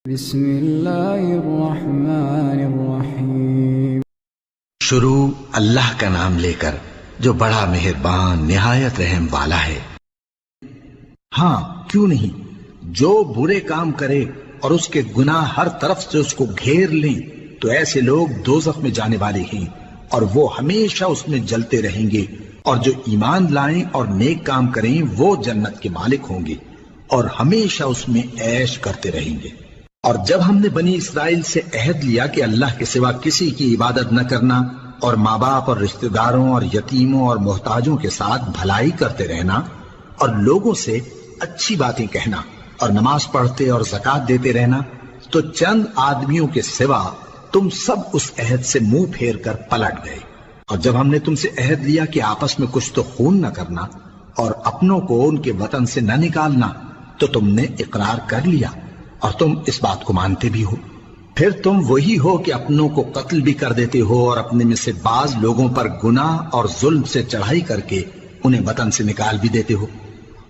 بسم اللہ الرحمن الرحیم۔ شروع اللہ کا نام لے کر جو بڑا مہربان نہایت رحم والا ہے۔ ہاں کیوں نہیں، جو برے کام کرے اور اس کے گناہ ہر طرف سے اس کو گھیر لیں تو ایسے لوگ دوزخ میں جانے والے ہیں اور وہ ہمیشہ اس میں جلتے رہیں گے، اور جو ایمان لائیں اور نیک کام کریں وہ جنت کے مالک ہوں گے اور ہمیشہ اس میں عیش کرتے رہیں گے۔ اور جب ہم نے بنی اسرائیل سے عہد لیا کہ اللہ کے سوا کسی کی عبادت نہ کرنا اور ماں باپ اور رشتہ داروں اور یتیموں اور محتاجوں کے ساتھ بھلائی کرتے رہنا اور لوگوں سے اچھی باتیں کہنا اور نماز پڑھتے اور زکوٰۃ دیتے رہنا، تو چند آدمیوں کے سوا تم سب اس عہد سے منہ پھیر کر پلٹ گئے۔ اور جب ہم نے تم سے عہد لیا کہ آپس میں کچھ تو خون نہ کرنا اور اپنوں کو ان کے وطن سے نہ نکالنا، تو تم نے اقرار کر لیا اور تم اس بات کو مانتے بھی ہو۔ پھر تم وہی ہو کہ اپنوں کو قتل بھی کر دیتے ہو اور اپنے میں سے بعض لوگوں پر گناہ اور ظلم سے چڑھائی کر کے انہیں وطن سے نکال بھی دیتے ہو،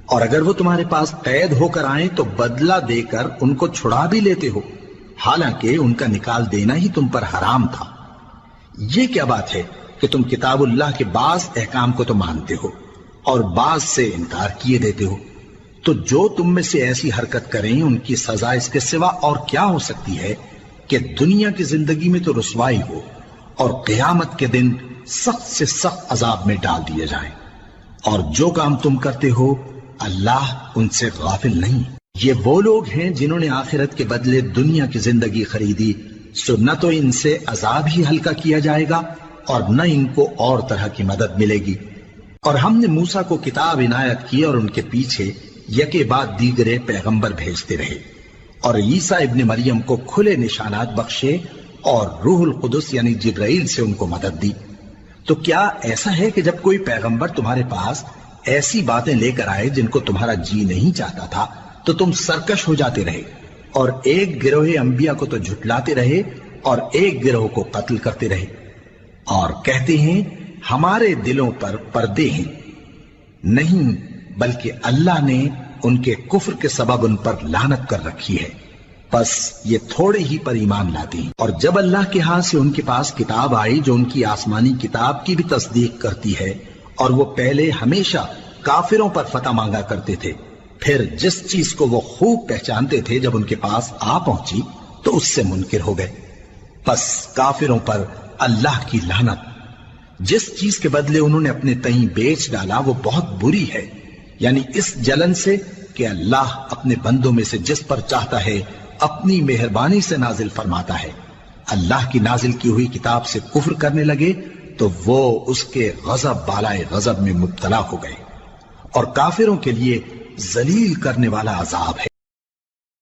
اور اگر وہ تمہارے پاس قید ہو کر آئیں تو بدلہ دے کر ان کو چھڑا بھی لیتے ہو، حالانکہ ان کا نکال دینا ہی تم پر حرام تھا۔ یہ کیا بات ہے کہ تم کتاب اللہ کے بعض احکام کو تو مانتے ہو اور بعض سے انکار کیے دیتے ہو؟ تو جو تم میں سے ایسی حرکت کریں ان کی سزا اس کے سوا اور کیا ہو سکتی ہے کہ دنیا کی زندگی میں تو رسوائی ہو اور قیامت کے دن سخت سے سخت عذاب میں ڈال دیے جائیں۔ اور جو کام تم کرتے ہو اللہ ان سے غافل نہیں۔ یہ وہ لوگ ہیں جنہوں نے آخرت کے بدلے دنیا کی زندگی خریدی، سو نہ تو ان سے عذاب ہی ہلکا کیا جائے گا اور نہ ان کو اور طرح کی مدد ملے گی۔ اور ہم نے موسیٰ کو کتاب عنایت کی اور ان کے پیچھے یکے بعد دیگرے پیغمبر بھیجتے رہے، اور عیسیٰ ابن مریم کو کھلے نشانات بخشے اور روح القدس یعنی جبرائیل سے ان کو مدد دی۔ تو کیا ایسا ہے کہ جب کوئی پیغمبر تمہارے پاس ایسی باتیں لے کر آئے جن کو تمہارا جی نہیں چاہتا تھا تو تم سرکش ہو جاتے رہے، اور ایک گروہ انبیاء کو تو جھٹلاتے رہے اور ایک گروہ کو قتل کرتے رہے، اور کہتے ہیں ہمارے دلوں پر پردے ہیں؟ نہیں، بلکہ اللہ نے ان کے کفر کے سبب ان پر لعنت کر رکھی ہے، بس یہ تھوڑے ہی پر ایمان لاتے ہیں۔ اور جب اللہ کے ہاں سے ان کے پاس کتاب آئی جو ان کی آسمانی کتاب کی بھی تصدیق کرتی ہے، اور وہ پہلے ہمیشہ کافروں پر فتح مانگا کرتے تھے، پھر جس چیز کو وہ خوب پہچانتے تھے جب ان کے پاس آ پہنچی تو اس سے منکر ہو گئے، بس کافروں پر اللہ کی لعنت۔ جس چیز کے بدلے انہوں نے اپنے تئیں بیچ ڈالا وہ بہت بری ہے، یعنی اس جلن سے کہ اللہ اپنے بندوں میں سے جس پر چاہتا ہے اپنی مہربانی سے نازل فرماتا ہے۔ اللہ کی نازل کی ہوئی کتاب سے کفر کرنے لگے تو وہ اس کے غضب بالائے غضب میں مبتلا ہو گئے، اور کافروں کے لیے ذلیل کرنے والا عذاب ہے۔